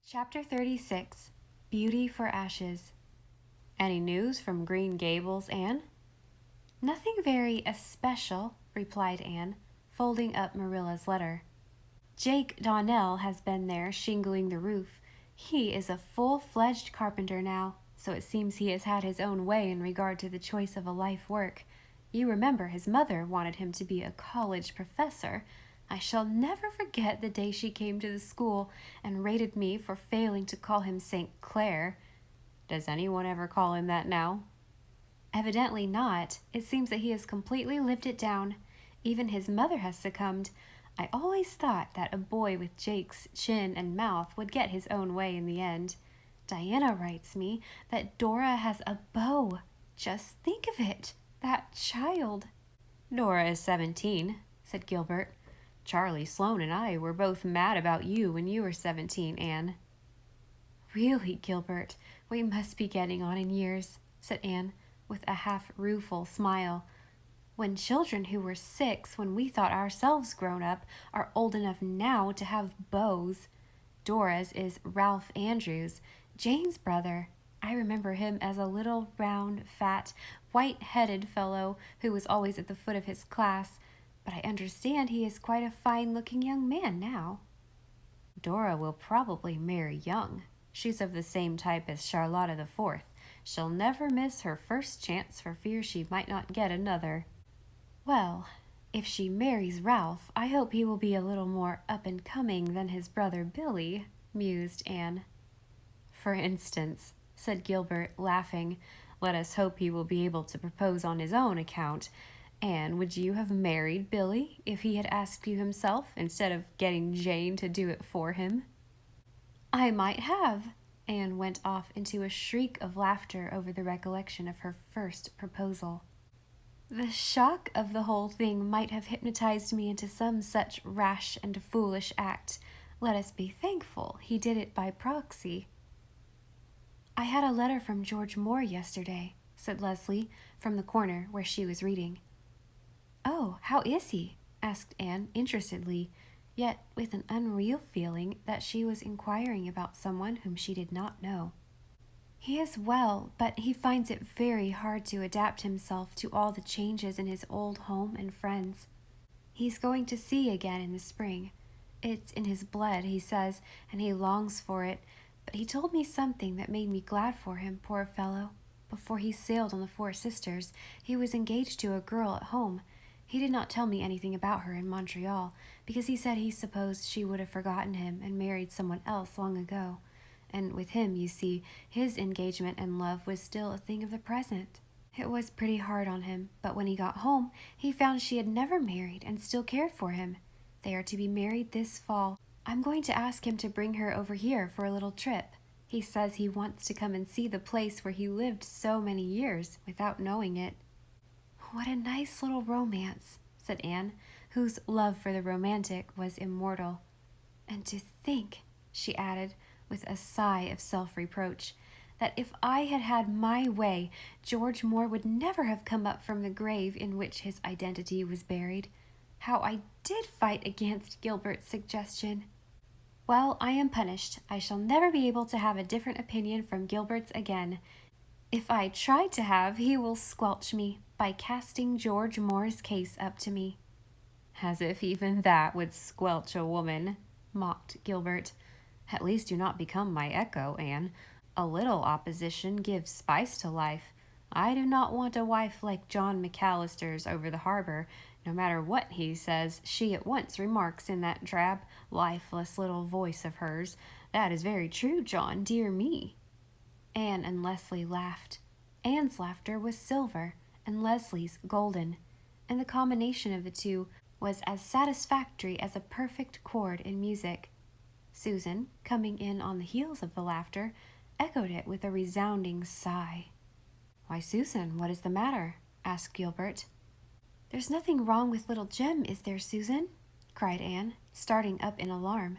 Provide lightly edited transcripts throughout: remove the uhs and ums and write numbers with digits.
Chapter 36. Beauty for Ashes. Any news from Green Gables, Anne? Nothing very especial, replied Anne, folding up Marilla's letter. Jake Donnell has been there shingling the roof. He is a full-fledged carpenter now, so it seems he has had his own way in regard to the choice of a life work. You remember his mother wanted him to be a college professor. I shall never forget the day she came to the school and rated me for failing to call him St. Clair. Does anyone ever call him that now? Evidently not. It seems that he has completely lived it down. Even his mother has succumbed. I always thought that a boy with Jake's chin and mouth would get his own way in the end. Diana writes me that Dora has a beau. Just think of it, that child. Dora is 17, said Gilbert. Charlie Sloane and I were both mad about you when you were 17, Anne. Really, Gilbert, we must be getting on in years, said Anne, with a half-rueful smile. When children who were 6 when we thought ourselves grown up are old enough now to have beaux. Dora's is Ralph Andrews, Jane's brother. I remember him as a little, round, fat, white-headed fellow who was always at the foot of his class, but I understand he is quite a fine-looking young man now. Dora will probably marry young. She's of the same type as Charlotta the Fourth. She'll never miss her first chance for fear she might not get another. Well, if she marries Ralph, I hope he will be a little more up-and-coming than his brother Billy, mused Anne. For instance, said Gilbert, laughing, let us hope he will be able to propose on his own account. Anne, would you have married Billy if he had asked you himself instead of getting Jane to do it for him? I might have. Anne went off into a shriek of laughter over the recollection of her first proposal. The shock of the whole thing might have hypnotized me into some such rash and foolish act. Let us be thankful he did it by proxy. I had a letter from George Moore yesterday, said Leslie, from the corner where she was reading. Oh, how is he? Asked Anne interestedly, yet with an unreal feeling that she was inquiring about someone whom she did not know. He is well, but he finds it very hard to adapt himself to all the changes in his old home and friends. He's going to sea again in the spring. It's in his blood, he says, and he longs for it, but he told me something that made me glad for him, poor fellow. Before he sailed on the Four Sisters, he was engaged to a girl at home. He did not tell me anything about her in Montreal, because he said he supposed she would have forgotten him and married someone else long ago. And with him, you see, his engagement and love was still a thing of the present. It was pretty hard on him, but when he got home, he found she had never married and still cared for him. They are to be married this fall. I'm going to ask him to bring her over here for a little trip. He says he wants to come and see the place where he lived so many years without knowing it. What a nice little romance, said Anne, whose love for the romantic was immortal. And to think, she added, with a sigh of self-reproach, that if I had had my way, George Moore would never have come up from the grave in which his identity was buried. How I did fight against Gilbert's suggestion! Well, I am punished. I shall never be able to have a different opinion from Gilbert's again. If I try to have, he will squelch me by casting George Moore's case up to me. As if even that would squelch a woman, mocked Gilbert. At least do not become my echo, Anne. A little opposition gives spice to life. I do not want a wife like John McAllister's over the harbor. No matter what he says, she at once remarks in that drab, lifeless little voice of hers, "That is very true, John, dear me." Anne and Leslie laughed. Anne's laughter was silver, and Leslie's golden, and the combination of the two was as satisfactory as a perfect chord in music. Susan, coming in on the heels of the laughter, echoed it with a resounding sigh. "Why, Susan, what is the matter?" asked Gilbert. "There's nothing wrong with little Jem, is there, Susan?" cried Anne, starting up in alarm.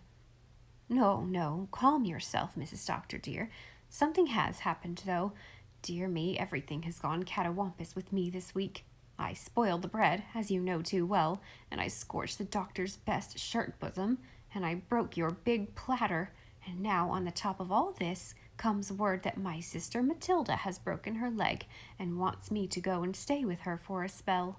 "No, no, calm yourself, Mrs. Doctor, dear. Something has happened, though. Dear me, everything has gone catawampus with me this week. I spoiled the bread, as you know too well, and I scorched the doctor's best shirt bosom, and I broke your big platter, And now, on the top of all this, comes word that my sister Matilda has broken her leg and wants me to go and stay with her for a spell.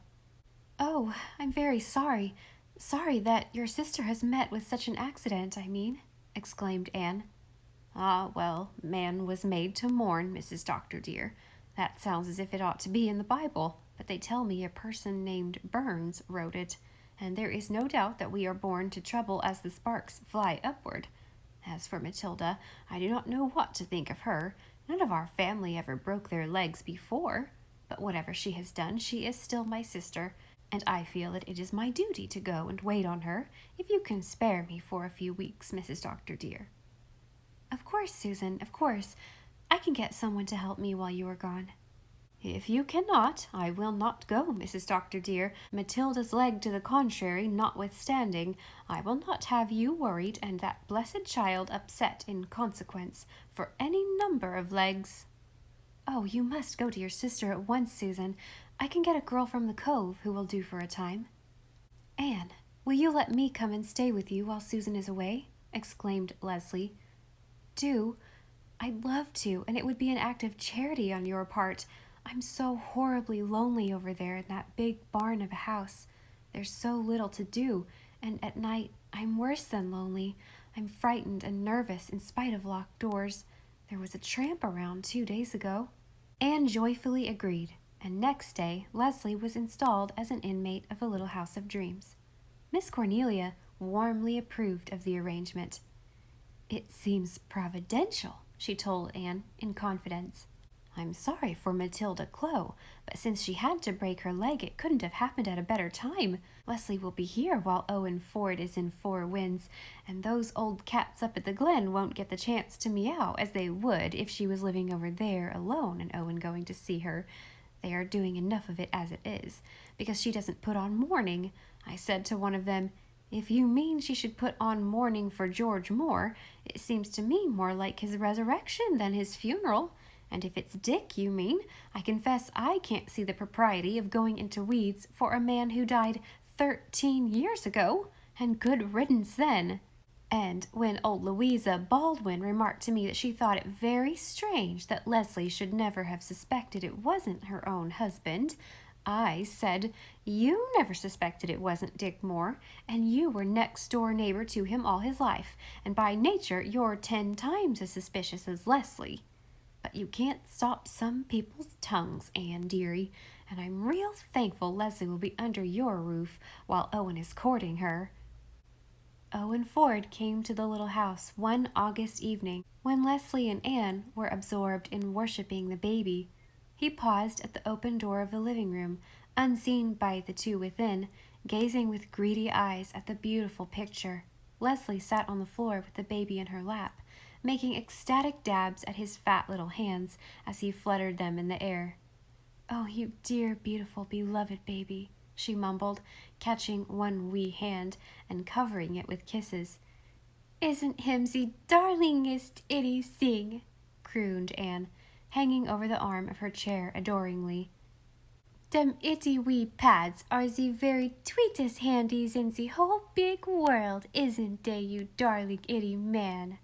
Oh, I'm very sorry. Sorry that your sister has met with such an accident, I mean, exclaimed Anne. Ah, well, man was made to mourn, Mrs. Doctor dear. That sounds as if it ought to be in the Bible, but they tell me a person named Burns wrote it, and there is no doubt that we are born to trouble as the sparks fly upward. As for Matilda, I do not know what to think of her. None of our family ever broke their legs before, but whatever she has done, she is still my sister, and I feel that it is my duty to go and wait on her, if you can spare me for a few weeks, Mrs. Doctor dear. Of course, Susan, of course. I can get someone to help me while you are gone. If you cannot, I will not go, Mrs. Doctor dear. Matilda's leg to the contrary notwithstanding, I will not have you worried and that blessed child upset in consequence, for any number of legs. Oh, you must go to your sister at once, Susan. I can get a girl from the Cove who will do for a time. Anne, will you let me come and stay with you while Susan is away? Exclaimed Leslie. Do. I'd love to, and it would be an act of charity on your part. I'm so horribly lonely over there in that big barn of a house. There's so little to do, and at night I'm worse than lonely. I'm frightened and nervous in spite of locked doors. There was a tramp around 2 days ago. Anne joyfully agreed, and next day Leslie was installed as an inmate of the little house of dreams. Miss Cornelia warmly approved of the arrangement. It seems providential, she told Anne in confidence. I'm sorry for Matilda Clow, but since she had to break her leg, it couldn't have happened at a better time. Leslie will be here while Owen Ford is in Four Winds, and those old cats up at the Glen won't get the chance to meow as they would if she was living over there alone and Owen going to see her. They are doing enough of it as it is, because she doesn't put on mourning. I said to one of them, if you mean she should put on mourning for George Moore, it seems to me more like his resurrection than his funeral. And if it's Dick you mean, I confess I can't see the propriety of going into weeds for a man who died 13 years ago, and good riddance then. And when old Louisa Baldwin remarked to me that she thought it very strange that Leslie should never have suspected it wasn't her own husband, I said, you never suspected it wasn't Dick Moore, and you were next-door neighbor to him all his life, and by nature you're 10 times as suspicious as Leslie. But you can't stop some people's tongues, Anne dearie, and I'm real thankful Leslie will be under your roof while Owen is courting her. Owen Ford came to the little house one August evening when Leslie and Anne were absorbed in worshiping the baby. He paused at the open door of the living room, unseen by the two within, gazing with greedy eyes at the beautiful picture. Leslie sat on the floor with the baby in her lap, making ecstatic dabs at his fat little hands as he fluttered them in the air. Oh, you dear, beautiful, beloved baby, she mumbled, catching one wee hand and covering it with kisses. Isn't him ze darlingest itty sing, crooned Anne, hanging over the arm of her chair adoringly. Dem itty wee pads are ze very tweetest handies in ze whole big world, isn't they, you darling itty man?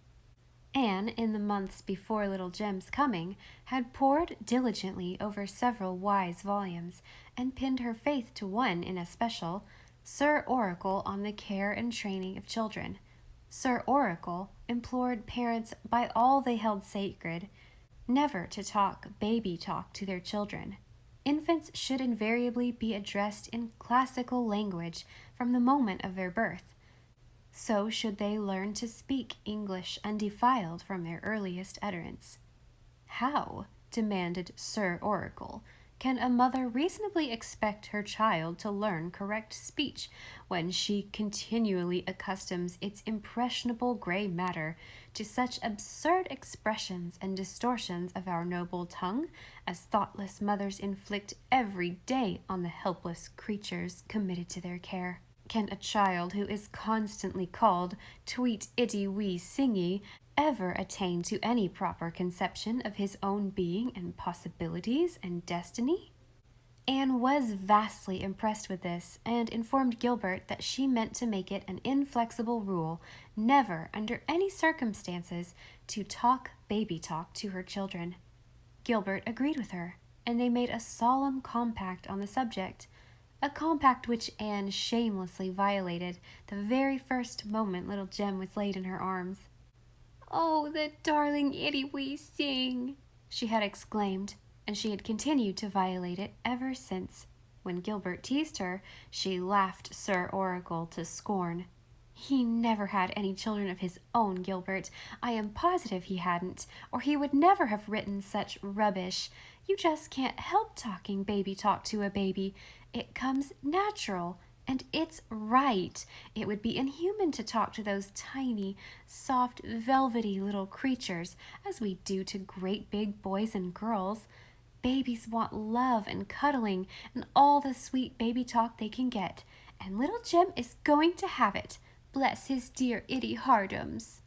Anne, in the months before little Jem's coming, had pored diligently over several wise volumes, and pinned her faith to one in especial, Sir Oracle on the Care and Training of Children. Sir Oracle implored parents by all they held sacred never to talk baby talk to their children. Infants should invariably be addressed in classical language from the moment of their birth. So should they learn to speak English undefiled from their earliest utterance. How, demanded Sir Oracle, can a mother reasonably expect her child to learn correct speech when she continually accustoms its impressionable gray matter to such absurd expressions and distortions of our noble tongue as thoughtless mothers inflict every day on the helpless creatures committed to their care? Can a child who is constantly called tweet itty wee singy ever attain to any proper conception of his own being and possibilities and destiny? Anne was vastly impressed with this and informed Gilbert that she meant to make it an inflexible rule never, under any circumstances, to talk baby talk to her children. Gilbert agreed with her, and they made a solemn compact on the subject, a compact which Anne shamelessly violated the very first moment little Jem was laid in her arms. "Oh, the darling itty wee thing!" she had exclaimed, and she had continued to violate it ever since. When Gilbert teased her, she laughed Sir Oracle to scorn. "He never had any children of his own, Gilbert. I am positive he hadn't, or he would never have written such rubbish. You just can't help talking baby talk to a baby. It comes natural, and it's right. It would be inhuman to talk to those tiny, soft, velvety little creatures as we do to great big boys and girls. Babies want love and cuddling and all the sweet baby talk they can get, and little Jem is going to have it. Bless his dear itty heartums."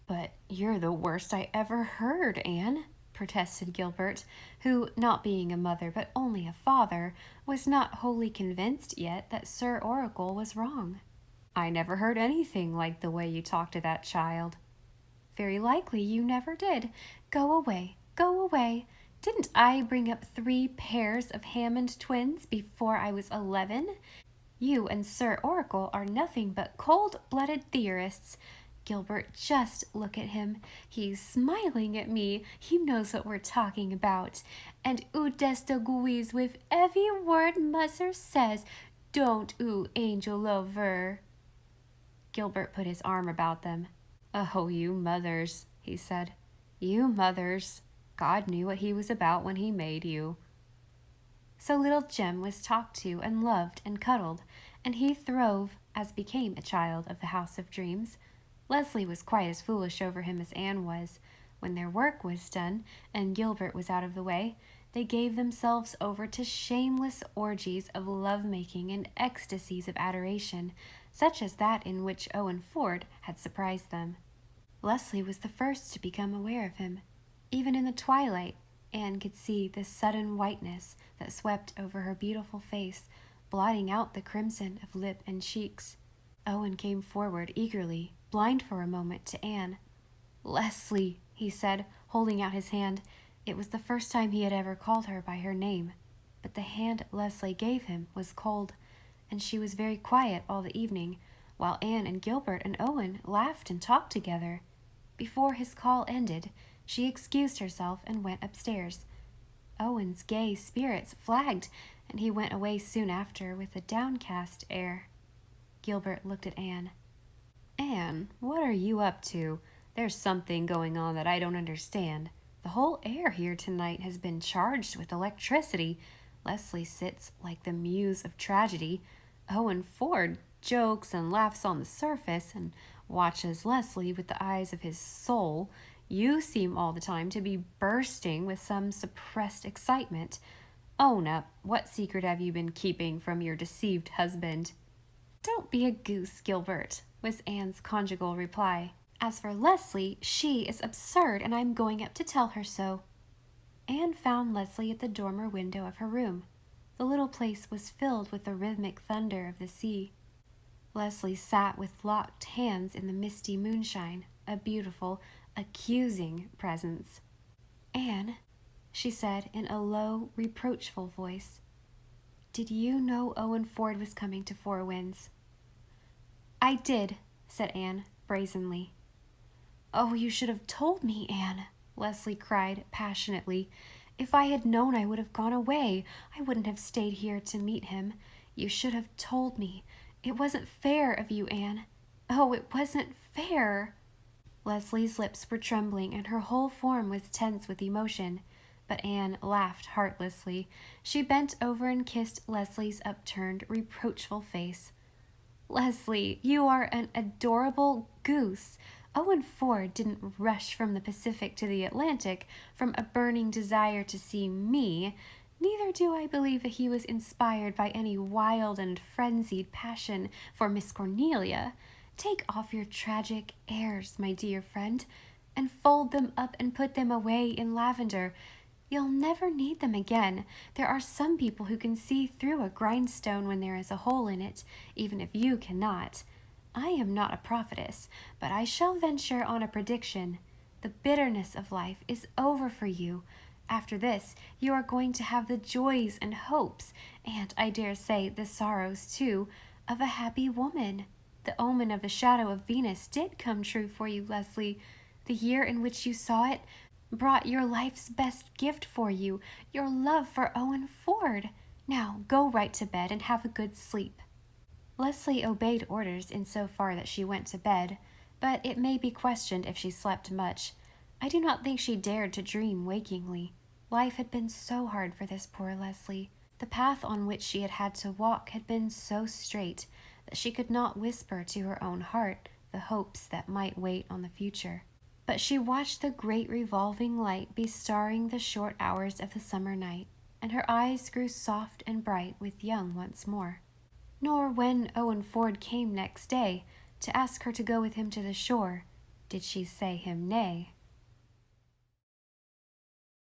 "But you're the worst I ever heard, Anne," protested Gilbert, who, not being a mother but only a father, was not wholly convinced yet that Sir Oracle was wrong. "I never heard anything like the way you talk to that child." "Very likely you never did. Go away, go away. Didn't I bring up 3 pairs of Hammond twins before I was 11? You and Sir Oracle are nothing but cold-blooded theorists. Gilbert, just look at him. He's smiling at me. He knows what we're talking about. And oo just agrees with every word Mother says. Don't oo, angel lover?" Gilbert put his arm about them. "Oh, you mothers," he said. "You mothers. God knew what he was about when he made you." So little Jem was talked to and loved and cuddled, and he throve as became a child of the House of Dreams. Leslie was quite as foolish over him as Anne was. When their work was done and Gilbert was out of the way, they gave themselves over to shameless orgies of love-making and ecstasies of adoration, such as that in which Owen Ford had surprised them. Leslie was the first to become aware of him. Even in the twilight, Anne could see the sudden whiteness that swept over her beautiful face, blotting out the crimson of lip and cheeks. Owen came forward eagerly, blind for a moment to Anne. "Leslie," he said, holding out his hand. It was the first time he had ever called her by her name, but the hand Leslie gave him was cold, and she was very quiet all the evening, while Anne and Gilbert and Owen laughed and talked together. Before his call ended, she excused herself and went upstairs. Owen's gay spirits flagged, and he went away soon after with a downcast air. Gilbert looked at Anne. "Anne, what are you up to? There's something going on that I don't understand. The whole air here tonight has been charged with electricity. Leslie sits like the muse of tragedy. Owen Ford jokes and laughs on the surface and watches Leslie with the eyes of his soul. You seem all the time to be bursting with some suppressed excitement. Own up, what secret have you been keeping from your deceived husband?" "Don't be a goose, Gilbert," was Anne's conjugal reply. "As for Leslie, she is absurd, and I'm going up to tell her so." Anne found Leslie at the dormer window of her room. The little place was filled with the rhythmic thunder of the sea. Leslie sat with locked hands in the misty moonshine, a beautiful, accusing presence. "Anne," she said in a low, reproachful voice, "did you know Owen Ford was coming to Four Winds?" "I did," said Anne brazenly. "Oh, you should have told me, Anne," Leslie cried passionately. "If I had known, I would have gone away. I wouldn't have stayed here to meet him. You should have told me. It wasn't fair of you, Anne. Oh, it wasn't fair." Leslie's lips were trembling and her whole form was tense with emotion, but Anne laughed heartlessly. She bent over and kissed Leslie's upturned, reproachful face. "Leslie, you are an adorable goose. Owen Ford didn't rush from the Pacific to the Atlantic from a burning desire to see me. Neither do I believe that he was inspired by any wild and frenzied passion for Miss Cornelia. Take off your tragic airs, my dear friend, and fold them up and put them away in lavender. You'll never need them again. There are some people who can see through a grindstone when there is a hole in it, even if you cannot. I am not a prophetess, but I shall venture on a prediction. The bitterness of life is over for you. After this, you are going to have the joys and hopes, and I dare say the sorrows too, of a happy woman. The omen of the shadow of Venus did come true for you, Leslie. The year in which you saw it brought your life's best gift for you, your love for Owen Ford. Now go right to bed and have a good sleep. Leslie obeyed orders in so far that she went to bed, but it may be questioned if she slept much. I do not think she dared to dream wakingly. Life had been so hard for this poor Leslie. The path on which she had had to walk had been so straight that she could not whisper to her own heart the hopes that might wait on the future. But she watched the great revolving light bestarring the short hours of the summer night, and her eyes grew soft and bright with young once more. Nor when Owen Ford came next day to ask her to go with him to the shore, did she say him nay.